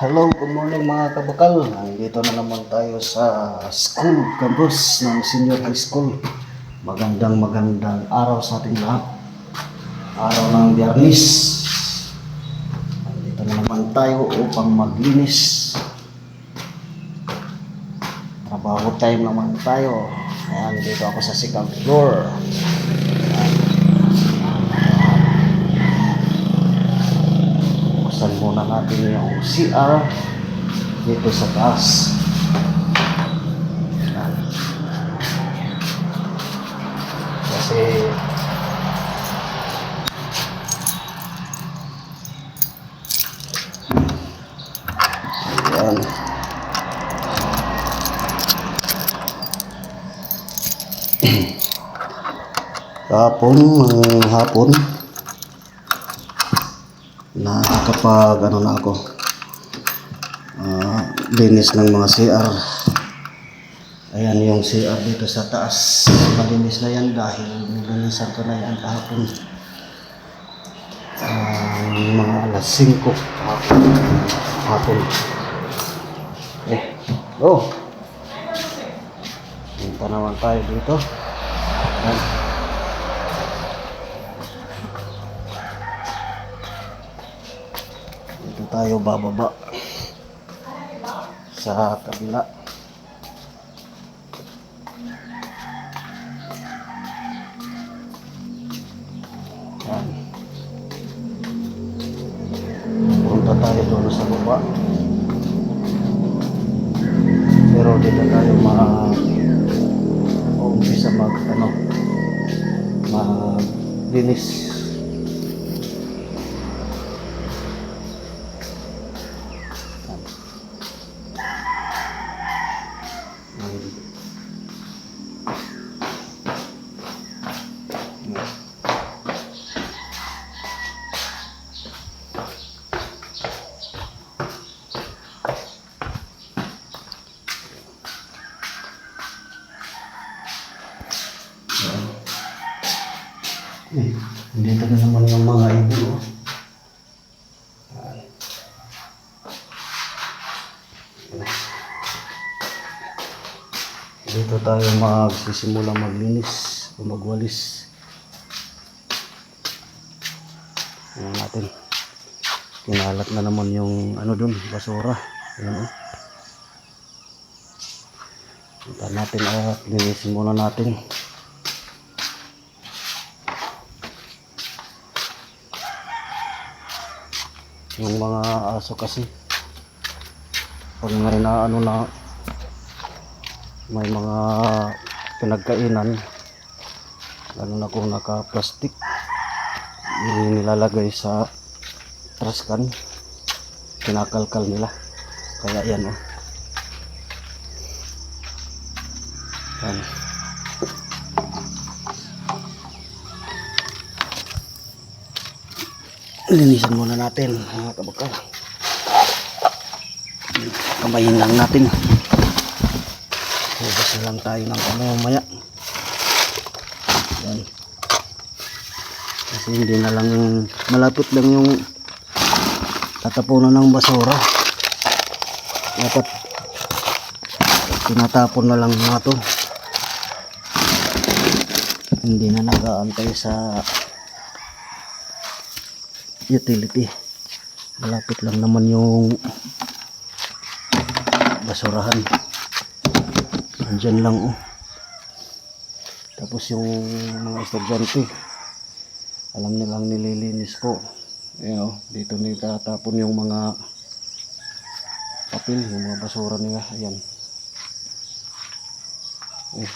Hello, good morning mga kabakal. Nandito na naman tayo sa school campus ng senior high school. Magandang araw sa ating lahat. Araw ng Biyernes. Nandito na naman tayo upang maglinis. Trabaho time naman tayo. Ayan, dito ako sa second floor. Buksan muna natin yung CR dito sa taas. Ayan. Kasi ayan. Hapon nakakapag na ako linis ng mga CR. Ayan yung CR dito sa taas, malinis na yan dahil nilinisan ko na yan kahapon, mga alas 5 hapon. Punta naman tayo dito. Ayan. Dito tayo bababa sa kabila. Yan. Punta tayo doon sa baba. Pero dito tayo umpisa maglinis. Dito na naman yung mga ibon. Dito tayo magsisimula maglinis o magwalis. Ayan natin. Kinalat na naman yung dun, basura. Ayan. Punta natin at linisin muna natin. Yung mga aso kasi pag may na may mga pinagkainan, lalo na kung naka-plastic, nilalagay sa trash can, kinakalkal nila. Kaya yan yan. Linisan muna natin mga kabakal. Kamayin lang natin. Hugas na lang tayo ng mamaya. Yan. Kasi hindi na lang malapit lang yung tatapunan ng basura. Dapat tinatapon na lang mga to. Hindi na nag-aantay sa utility. Malapit lang naman yung basurahan. Andyan lang Tapos yung mga estudyante, alam nilang nililinis ko. Ayan dito nitatapon yung mga papel, yung mga basura nila. Ayan.